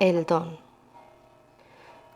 El don.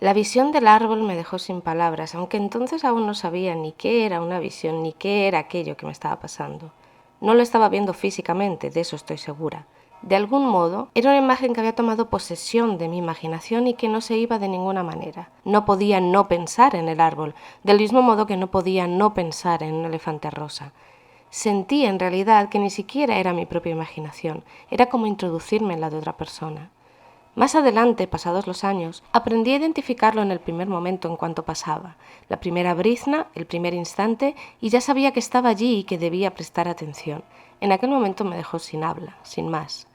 La visión del árbol me dejó sin palabras, aunque entonces aún no sabía ni qué era una visión ni qué era aquello que me estaba pasando. No lo estaba viendo físicamente, de eso estoy segura. De algún modo, era una imagen que había tomado posesión de mi imaginación y que no se iba de ninguna manera. No podía no pensar en el árbol, del mismo modo que no podía no pensar en un elefante rosa. Sentí en realidad que ni siquiera era mi propia imaginación, era como introducirme en la de otra persona. Más adelante, pasados los años, aprendí a identificarlo en el primer momento en cuanto pasaba, la primera brizna, el primer instante, y ya sabía que estaba allí y que debía prestar atención. En aquel momento me dejó sin habla, sin más.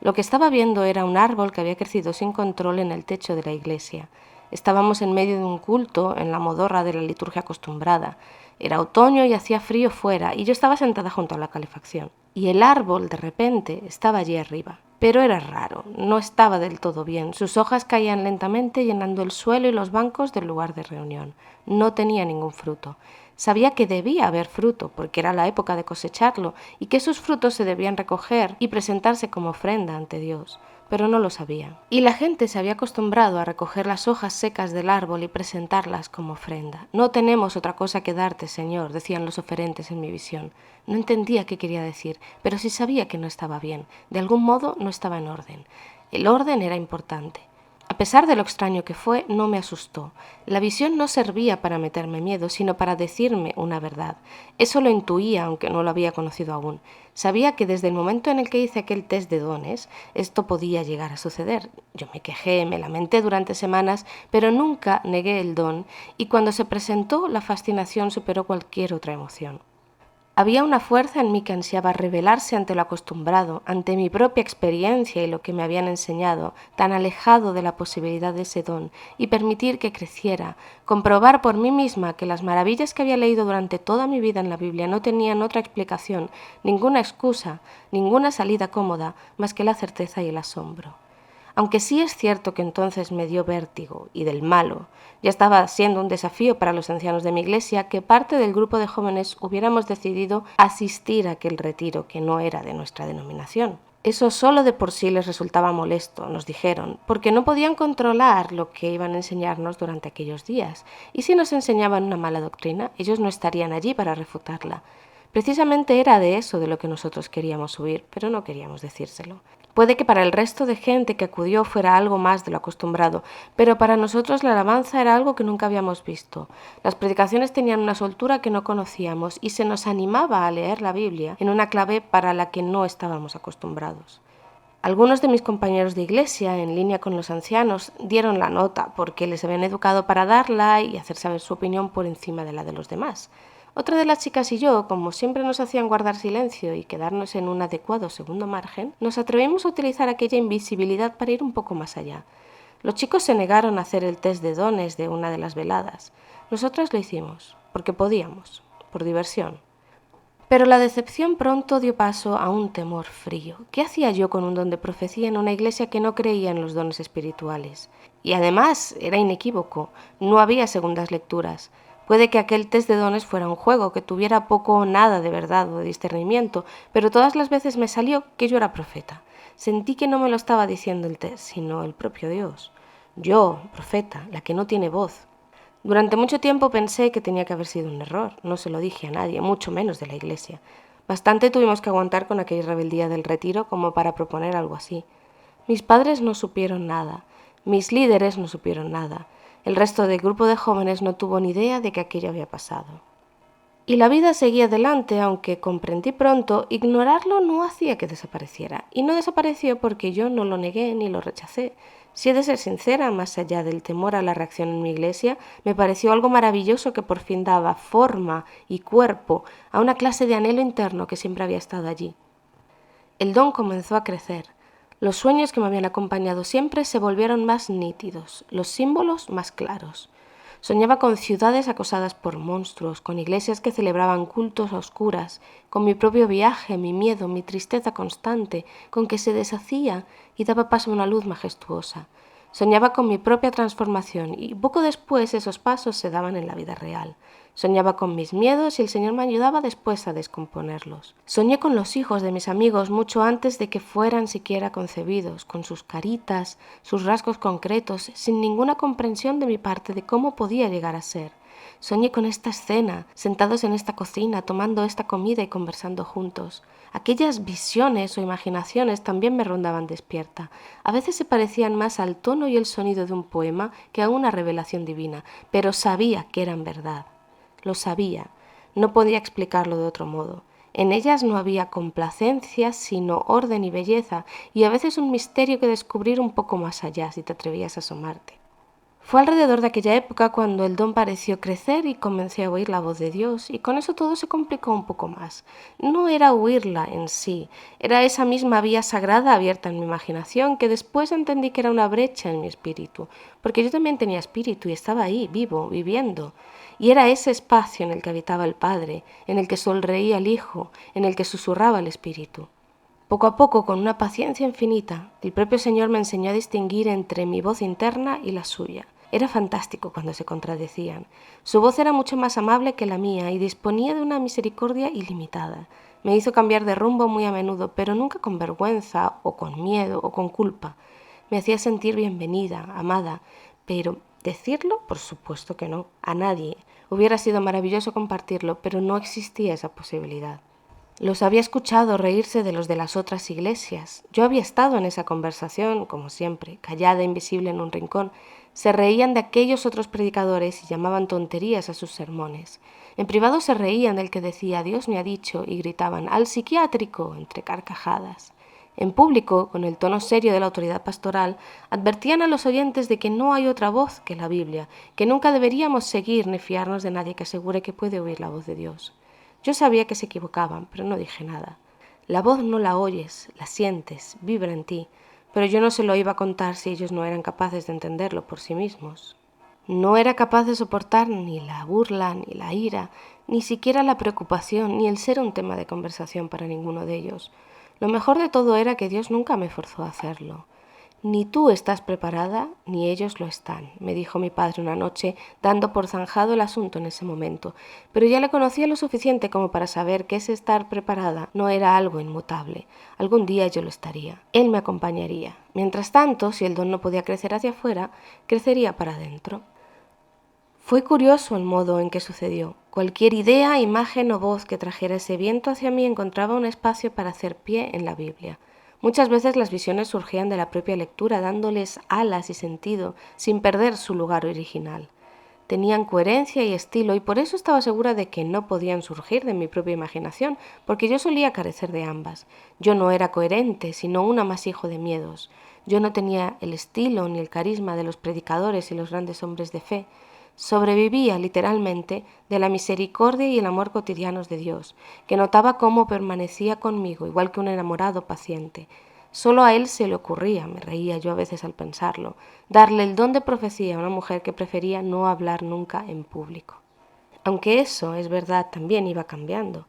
Lo que estaba viendo era un árbol que había crecido sin control en el techo de la iglesia. Estábamos en medio de un culto, en la modorra de la liturgia acostumbrada. Era otoño y hacía frío fuera, y yo estaba sentada junto a la calefacción. Y el árbol, de repente, estaba allí arriba. Pero era raro, no estaba del todo bien. Sus hojas caían lentamente llenando el suelo y los bancos del lugar de reunión. No tenía ningún fruto. Sabía que debía haber fruto, porque era la época de cosecharlo, y que sus frutos se debían recoger y presentarse como ofrenda ante Dios, pero no lo sabía. Y la gente se había acostumbrado a recoger las hojas secas del árbol y presentarlas como ofrenda. No tenemos otra cosa que darte, Señor, decían los oferentes en mi visión. No entendía qué quería decir, pero sí sabía que no estaba bien. De algún modo no estaba en orden. El orden era importante. A pesar de lo extraño que fue, no me asustó. La visión no servía para meterme miedo, sino para decirme una verdad. Eso lo intuía, aunque no lo había conocido aún. Sabía que desde el momento en el que hice aquel test de dones, esto podía llegar a suceder. Yo me quejé, me lamenté durante semanas, pero nunca negué el don, y cuando se presentó, la fascinación superó cualquier otra emoción. Había una fuerza en mí que ansiaba rebelarse ante lo acostumbrado, ante mi propia experiencia y lo que me habían enseñado, tan alejado de la posibilidad de ese don, y permitir que creciera, comprobar por mí misma que las maravillas que había leído durante toda mi vida en la Biblia no tenían otra explicación, ninguna excusa, ninguna salida cómoda, más que la certeza y el asombro. Aunque sí es cierto que entonces me dio vértigo, y del malo. Ya estaba siendo un desafío para los ancianos de mi iglesia que parte del grupo de jóvenes hubiéramos decidido asistir a aquel retiro que no era de nuestra denominación. Eso solo de por sí les resultaba molesto, nos dijeron, porque no podían controlar lo que iban a enseñarnos durante aquellos días, y si nos enseñaban una mala doctrina, ellos no estarían allí para refutarla. Precisamente era de eso de lo que nosotros queríamos huir, pero no queríamos decírselo. Puede que para el resto de gente que acudió fuera algo más de lo acostumbrado, pero para nosotros la alabanza era algo que nunca habíamos visto. Las predicaciones tenían una soltura que no conocíamos y se nos animaba a leer la Biblia en una clave para la que no estábamos acostumbrados. Algunos de mis compañeros de iglesia, en línea con los ancianos, dieron la nota porque les habían educado para darla y hacer saber su opinión por encima de la de los demás. Otra de las chicas y yo, como siempre nos hacían guardar silencio y quedarnos en un adecuado segundo margen, nos atrevimos a utilizar aquella invisibilidad para ir un poco más allá. Los chicos se negaron a hacer el test de dones de una de las veladas. Nosotras lo hicimos, porque podíamos, por diversión. Pero la decepción pronto dio paso a un temor frío. ¿Qué hacía yo con un don de profecía en una iglesia que no creía en los dones espirituales? Y además era inequívoco, no había segundas lecturas. Puede que aquel test de dones fuera un juego, que tuviera poco o nada de verdad o de discernimiento, pero todas las veces me salió que yo era profeta. Sentí que no me lo estaba diciendo el test, sino el propio Dios. Yo, profeta, la que no tiene voz. Durante mucho tiempo pensé que tenía que haber sido un error. No se lo dije a nadie, mucho menos de la iglesia. Bastante tuvimos que aguantar con aquella rebeldía del retiro como para proponer algo así. Mis padres no supieron nada. Mis líderes no supieron nada. El resto del grupo de jóvenes no tuvo ni idea de que aquello había pasado. Y la vida seguía adelante, aunque comprendí pronto, ignorarlo no hacía que desapareciera. Y no desapareció porque yo no lo negué ni lo rechacé. Si he de ser sincera, más allá del temor a la reacción en mi iglesia, me pareció algo maravilloso que por fin daba forma y cuerpo a una clase de anhelo interno que siempre había estado allí. El don comenzó a crecer. Los sueños que me habían acompañado siempre se volvieron más nítidos, los símbolos más claros. Soñaba con ciudades acosadas por monstruos, con iglesias que celebraban cultos a oscuras, con mi propio viaje, mi miedo, mi tristeza constante, con que se deshacía y daba paso a una luz majestuosa. Soñaba con mi propia transformación y poco después esos pasos se daban en la vida real. Soñaba con mis miedos y el Señor me ayudaba después a descomponerlos. Soñé con los hijos de mis amigos mucho antes de que fueran siquiera concebidos, con sus caritas, sus rasgos concretos, sin ninguna comprensión de mi parte de cómo podía llegar a ser. Soñé con esta escena, sentados en esta cocina, tomando esta comida y conversando juntos. Aquellas visiones o imaginaciones también me rondaban despierta. A veces se parecían más al tono y el sonido de un poema que a una revelación divina, pero sabía que eran verdad. Lo sabía. No podía explicarlo de otro modo. En ellas no había complacencia, sino orden y belleza, y a veces un misterio que descubrir un poco más allá si te atrevías a asomarte. Fue alrededor de aquella época cuando el don pareció crecer y comencé a oír la voz de Dios, y con eso todo se complicó un poco más. No era oírla en sí, era esa misma vía sagrada abierta en mi imaginación que después entendí que era una brecha en mi espíritu, porque yo también tenía espíritu y estaba ahí, vivo, viviendo. Y era ese espacio en el que habitaba el Padre, en el que sonreía el Hijo, en el que susurraba el Espíritu. Poco a poco, con una paciencia infinita, el propio Señor me enseñó a distinguir entre mi voz interna y la suya. Era fantástico cuando se contradecían. Su voz era mucho más amable que la mía y disponía de una misericordia ilimitada. Me hizo cambiar de rumbo muy a menudo, pero nunca con vergüenza o con miedo o con culpa. Me hacía sentir bienvenida, amada, pero decirlo, por supuesto que no, a nadie. Hubiera sido maravilloso compartirlo, pero no existía esa posibilidad. Los había escuchado reírse de los de las otras iglesias. Yo había estado en esa conversación, como siempre, callada, invisible en un rincón. Se reían de aquellos otros predicadores y llamaban tonterías a sus sermones. En privado se reían del que decía Dios me ha dicho y gritaban al psiquiátrico entre carcajadas. En público, con el tono serio de la autoridad pastoral, advertían a los oyentes de que no hay otra voz que la Biblia, que nunca deberíamos seguir ni fiarnos de nadie que asegure que puede oír la voz de Dios. Yo sabía que se equivocaban, pero no dije nada. La voz no la oyes, la sientes, vibra en ti, pero yo no se lo iba a contar si ellos no eran capaces de entenderlo por sí mismos. No era capaz de soportar ni la burla, ni la ira, ni siquiera la preocupación, ni el ser un tema de conversación para ninguno de ellos. Lo mejor de todo era que Dios nunca me forzó a hacerlo. Ni tú estás preparada, ni ellos lo están, me dijo mi padre una noche, dando por zanjado el asunto en ese momento, pero ya le conocía lo suficiente como para saber que ese estar preparada no era algo inmutable. Algún día yo lo estaría. Él me acompañaría. Mientras tanto, si el don no podía crecer hacia afuera, crecería para adentro. Fue curioso el modo en que sucedió. Cualquier idea, imagen o voz que trajera ese viento hacia mí encontraba un espacio para hacer pie en la Biblia. Muchas veces las visiones surgían de la propia lectura, dándoles alas y sentido, sin perder su lugar original. Tenían coherencia y estilo, y por eso estaba segura de que no podían surgir de mi propia imaginación, porque yo solía carecer de ambas. Yo no era coherente, sino un amasijo de miedos. Yo no tenía el estilo ni el carisma de los predicadores y los grandes hombres de fe. Sobrevivía literalmente de la misericordia y el amor cotidianos de Dios, que notaba cómo permanecía conmigo, igual que un enamorado paciente. Solo a él se le ocurría, me reía yo a veces al pensarlo, darle el don de profecía a una mujer que prefería no hablar nunca en público. Aunque eso, es verdad, también iba cambiando.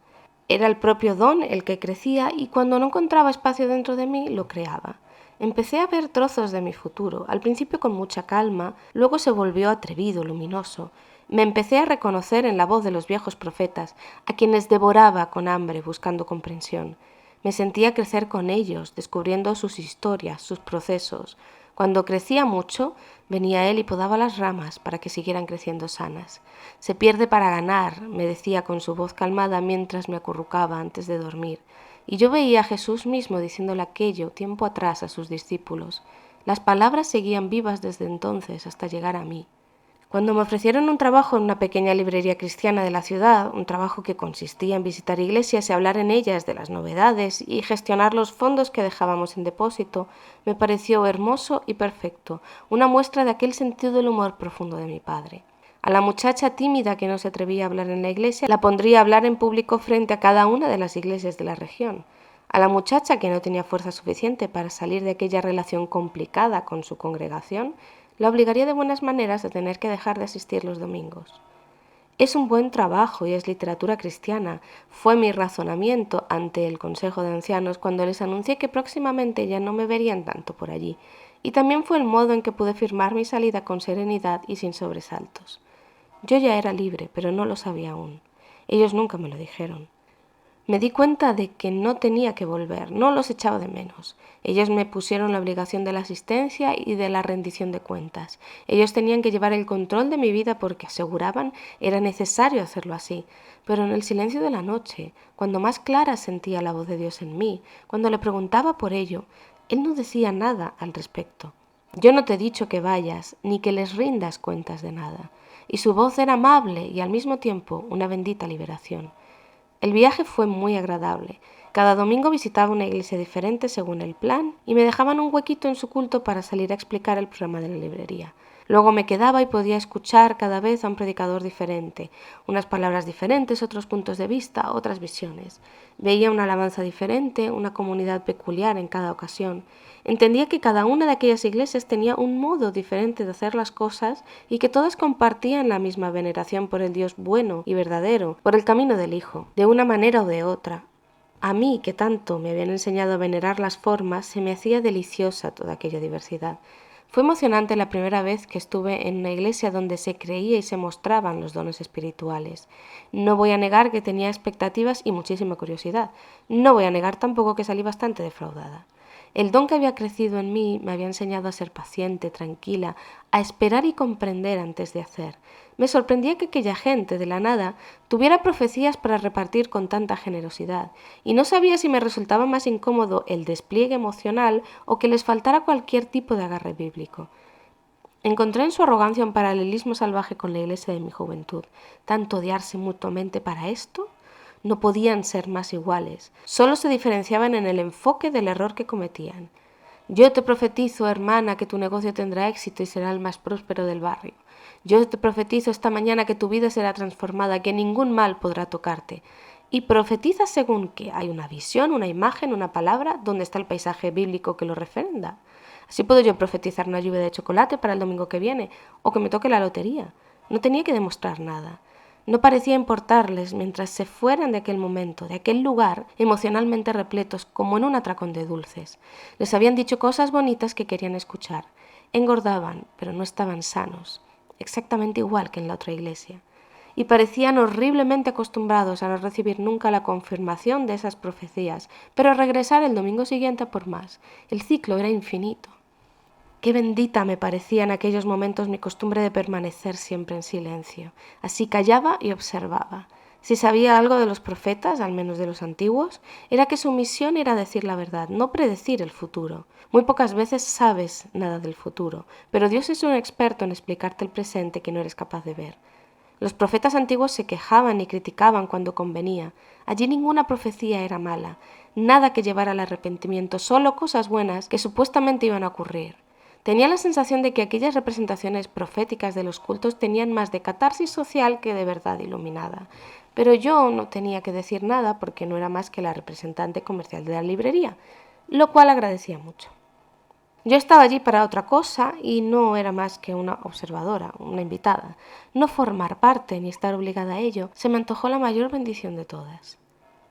Era el propio don el que crecía y cuando no encontraba espacio dentro de mí, lo creaba. Empecé a ver trozos de mi futuro, al principio con mucha calma, luego se volvió atrevido, luminoso. Me empecé a reconocer en la voz de los viejos profetas, a quienes devoraba con hambre buscando comprensión. Me sentía crecer con ellos, descubriendo sus historias, sus procesos. Cuando crecía mucho, venía él y podaba las ramas para que siguieran creciendo sanas. Se pierde para ganar, me decía con su voz calmada mientras me acurrucaba antes de dormir. Y yo veía a Jesús mismo diciéndole aquello tiempo atrás a sus discípulos. Las palabras seguían vivas desde entonces hasta llegar a mí. Cuando me ofrecieron un trabajo en una pequeña librería cristiana de la ciudad, un trabajo que consistía en visitar iglesias y hablar en ellas de las novedades y gestionar los fondos que dejábamos en depósito, me pareció hermoso y perfecto, una muestra de aquel sentido del humor profundo de mi padre. A la muchacha tímida que no se atrevía a hablar en la iglesia, la pondría a hablar en público frente a cada una de las iglesias de la región. A la muchacha que no tenía fuerza suficiente para salir de aquella relación complicada con su congregación, la obligaría de buenas maneras a tener que dejar de asistir los domingos. Es un buen trabajo y es literatura cristiana, fue mi razonamiento ante el Consejo de Ancianos cuando les anuncié que próximamente ya no me verían tanto por allí, y también fue el modo en que pude firmar mi salida con serenidad y sin sobresaltos. Yo ya era libre, pero no lo sabía aún. Ellos nunca me lo dijeron. Me di cuenta de que no tenía que volver, no los echaba de menos. Ellos me pusieron la obligación de la asistencia y de la rendición de cuentas. Ellos tenían que llevar el control de mi vida porque aseguraban era necesario hacerlo así. Pero en el silencio de la noche, cuando más clara sentía la voz de Dios en mí, cuando le preguntaba por ello, Él no decía nada al respecto. Yo no te he dicho que vayas, ni que les rindas cuentas de nada. Y su voz era amable y al mismo tiempo una bendita liberación. El viaje fue muy agradable. Cada domingo visitaba una iglesia diferente según el plan y me dejaban un huequito en su culto para salir a explicar el programa de la librería. Luego me quedaba y podía escuchar cada vez a un predicador diferente, unas palabras diferentes, otros puntos de vista, otras visiones. Veía una alabanza diferente, una comunidad peculiar en cada ocasión. Entendía que cada una de aquellas iglesias tenía un modo diferente de hacer las cosas y que todas compartían la misma veneración por el Dios bueno y verdadero, por el camino del Hijo, de una manera o de otra. A mí, que tanto me habían enseñado a venerar las formas, se me hacía deliciosa toda aquella diversidad. Fue emocionante la primera vez que estuve en una iglesia donde se creía y se mostraban los dones espirituales. No voy a negar que tenía expectativas y muchísima curiosidad. No voy a negar tampoco que salí bastante defraudada. El don que había crecido en mí me había enseñado a ser paciente, tranquila, a esperar y comprender antes de hacer. Me sorprendía que aquella gente, de la nada, tuviera profecías para repartir con tanta generosidad, y no sabía si me resultaba más incómodo el despliegue emocional o que les faltara cualquier tipo de agarre bíblico. Encontré en su arrogancia un paralelismo salvaje con la iglesia de mi juventud. ¿Tanto odiarse mutuamente para esto? No podían ser más iguales, solo se diferenciaban en el enfoque del error que cometían. Yo te profetizo, hermana, que tu negocio tendrá éxito y será el más próspero del barrio. Yo te profetizo esta mañana que tu vida será transformada, que ningún mal podrá tocarte. Y profetiza según que hay una visión, una imagen, una palabra, donde está el paisaje bíblico que lo refrenda. Así puedo yo profetizar una lluvia de chocolate para el domingo que viene, o que me toque la lotería. No tenía que demostrar nada. No parecía importarles mientras se fueran de aquel momento, de aquel lugar, emocionalmente repletos, como en un atracón de dulces. Les habían dicho cosas bonitas que querían escuchar. Engordaban, pero no estaban sanos, exactamente igual que en la otra iglesia. Y parecían horriblemente acostumbrados a no recibir nunca la confirmación de esas profecías, pero a regresar el domingo siguiente a por más. El ciclo era infinito. Qué bendita me parecía en aquellos momentos mi costumbre de permanecer siempre en silencio. Así callaba y observaba. Si sabía algo de los profetas, al menos de los antiguos, era que su misión era decir la verdad, no predecir el futuro. Muy pocas veces sabes nada del futuro, pero Dios es un experto en explicarte el presente que no eres capaz de ver. Los profetas antiguos se quejaban y criticaban cuando convenía. Allí ninguna profecía era mala, nada que llevara al arrepentimiento, solo cosas buenas que supuestamente iban a ocurrir. Tenía la sensación de que aquellas representaciones proféticas de los cultos tenían más de catarsis social que de verdad iluminada. Pero yo no tenía que decir nada porque no era más que la representante comercial de la librería, lo cual agradecía mucho. Yo estaba allí para otra cosa y no era más que una observadora, una invitada. No formar parte ni estar obligada a ello se me antojó la mayor bendición de todas.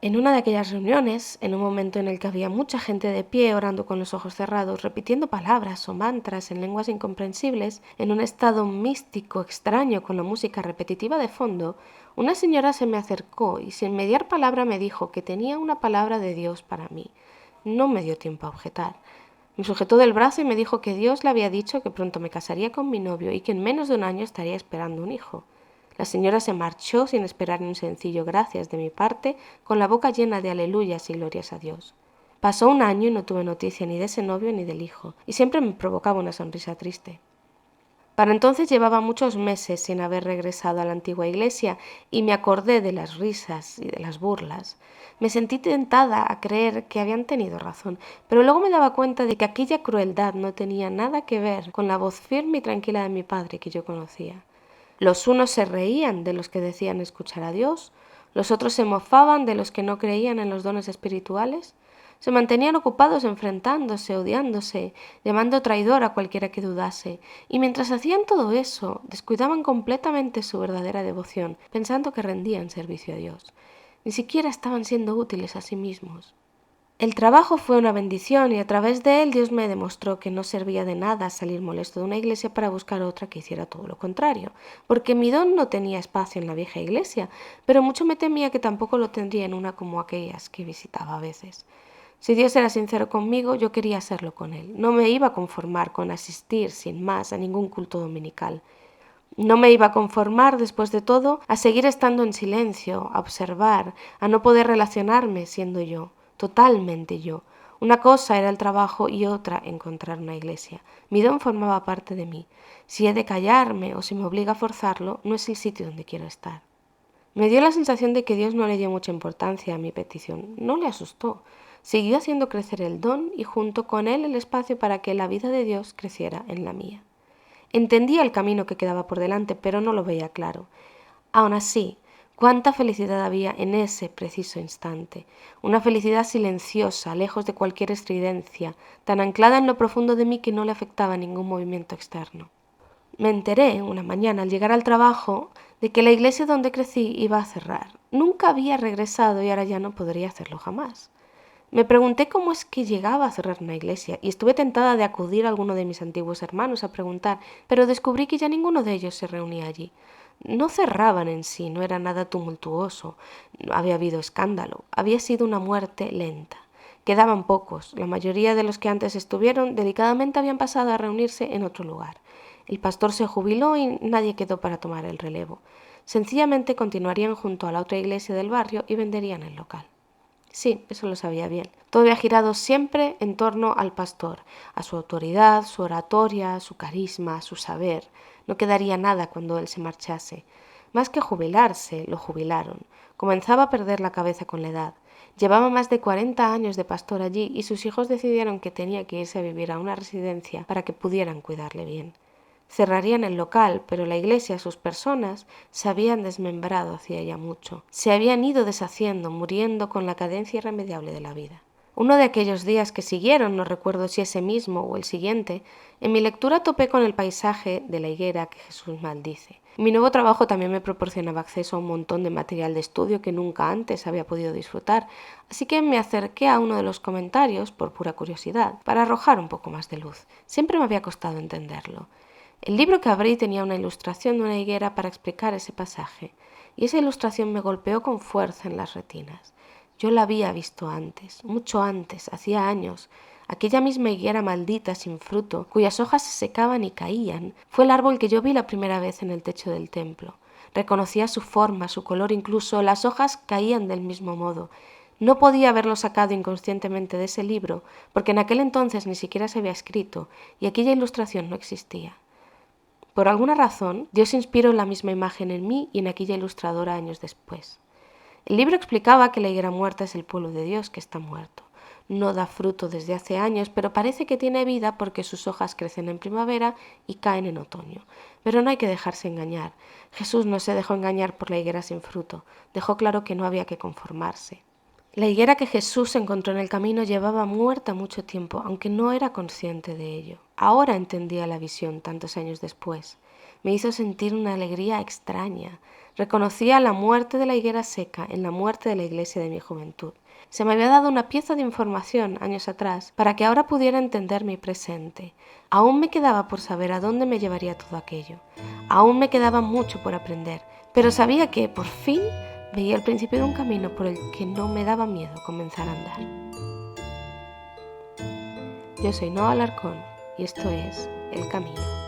En una de aquellas reuniones, en un momento en el que había mucha gente de pie orando con los ojos cerrados, repitiendo palabras o mantras en lenguas incomprensibles, en un estado místico extraño con la música repetitiva de fondo, una señora se me acercó y sin mediar palabra me dijo que tenía una palabra de Dios para mí. No me dio tiempo a objetar. Me sujetó del brazo y me dijo que Dios le había dicho que pronto me casaría con mi novio y que en menos de un año estaría esperando un hijo. La señora se marchó sin esperar ni un sencillo gracias de mi parte, con la boca llena de aleluyas y glorias a Dios. Pasó un año y no tuve noticia ni de ese novio ni del hijo, y siempre me provocaba una sonrisa triste. Para entonces llevaba muchos meses sin haber regresado a la antigua iglesia y me acordé de las risas y de las burlas. Me sentí tentada a creer que habían tenido razón, pero luego me daba cuenta de que aquella crueldad no tenía nada que ver con la voz firme y tranquila de mi padre que yo conocía. Los unos se reían de los que decían escuchar a Dios, los otros se mofaban de los que no creían en los dones espirituales. Se mantenían ocupados enfrentándose, odiándose, llamando traidor a cualquiera que dudase, y mientras hacían todo eso, descuidaban completamente su verdadera devoción, pensando que rendían servicio a Dios. Ni siquiera estaban siendo útiles a sí mismos. El trabajo fue una bendición y a través de él Dios me demostró que no servía de nada salir molesto de una iglesia para buscar otra que hiciera todo lo contrario, porque mi don no tenía espacio en la vieja iglesia, pero mucho me temía que tampoco lo tendría en una como aquellas que visitaba a veces. Si Dios era sincero conmigo, yo quería serlo con él. No me iba a conformar con asistir sin más a ningún culto dominical. No me iba a conformar, después de todo, a seguir estando en silencio, a observar, a no poder relacionarme siendo yo, totalmente yo. Una cosa era el trabajo y otra encontrar una iglesia. Mi don formaba parte de mí. Si he de callarme o si me obliga a forzarlo, no es el sitio donde quiero estar. Me dio la sensación de que Dios no le dio mucha importancia a mi petición. No le asustó. Siguió haciendo crecer el don y junto con él el espacio para que la vida de Dios creciera en la mía. Entendía el camino que quedaba por delante, pero no lo veía claro. Aún así, cuánta felicidad había en ese preciso instante. Una felicidad silenciosa, lejos de cualquier estridencia, tan anclada en lo profundo de mí que no le afectaba ningún movimiento externo. Me enteré una mañana al llegar al trabajo de que la iglesia donde crecí iba a cerrar. Nunca había regresado y ahora ya no podría hacerlo jamás. Me pregunté cómo es que llegaba a cerrar una iglesia y estuve tentada de acudir a alguno de mis antiguos hermanos a preguntar, pero descubrí que ya ninguno de ellos se reunía allí. No cerraban en sí, no era nada tumultuoso, no había habido escándalo, había sido una muerte lenta. Quedaban pocos, la mayoría de los que antes estuvieron delicadamente habían pasado a reunirse en otro lugar. El pastor se jubiló y nadie quedó para tomar el relevo. Sencillamente continuarían junto a la otra iglesia del barrio y venderían el local. Sí, eso lo sabía bien. Todo había girado siempre en torno al pastor, a su autoridad, su oratoria, su carisma, su saber. No quedaría nada cuando él se marchase. Más que jubilarse, lo jubilaron. Comenzaba a perder la cabeza con la edad. Llevaba más de 40 años de pastor allí y sus hijos decidieron que tenía que irse a vivir a una residencia para que pudieran cuidarle bien. Cerrarían el local, pero la iglesia, sus personas, se habían desmembrado hacía ya mucho. Se habían ido deshaciendo, muriendo con la cadencia irremediable de la vida. Uno de aquellos días que siguieron, no recuerdo si ese mismo o el siguiente, en mi lectura topé con el paisaje de la higuera que Jesús maldice. Mi nuevo trabajo también me proporcionaba acceso a un montón de material de estudio que nunca antes había podido disfrutar, así que me acerqué a uno de los comentarios, por pura curiosidad, para arrojar un poco más de luz. Siempre me había costado entenderlo. El libro que abrí tenía una ilustración de una higuera para explicar ese pasaje, y esa ilustración me golpeó con fuerza en las retinas. Yo la había visto antes, mucho antes, hacía años. Aquella misma higuera maldita sin fruto, cuyas hojas se secaban y caían, fue el árbol que yo vi la primera vez en el techo del templo. Reconocía su forma, su color, incluso las hojas caían del mismo modo. No podía haberlo sacado inconscientemente de ese libro, porque en aquel entonces ni siquiera se había escrito, y aquella ilustración no existía. Por alguna razón, Dios inspiró la misma imagen en mí y en aquella ilustradora años después. El libro explicaba que la higuera muerta es el pueblo de Dios que está muerto. No da fruto desde hace años, pero parece que tiene vida porque sus hojas crecen en primavera y caen en otoño. Pero no hay que dejarse engañar. Jesús no se dejó engañar por la higuera sin fruto. Dejó claro que no había que conformarse. La higuera que Jesús encontró en el camino llevaba muerta mucho tiempo, aunque no era consciente de ello. Ahora entendía la visión, tantos años después. Me hizo sentir una alegría extraña. Reconocía la muerte de la higuera seca en la muerte de la iglesia de mi juventud. Se me había dado una pieza de información años atrás para que ahora pudiera entender mi presente. Aún me quedaba por saber a dónde me llevaría todo aquello. Aún me quedaba mucho por aprender, pero sabía que, por fin, veía el principio de un camino por el que no me daba miedo comenzar a andar. Yo soy Noa Alarcón y esto es El Camino.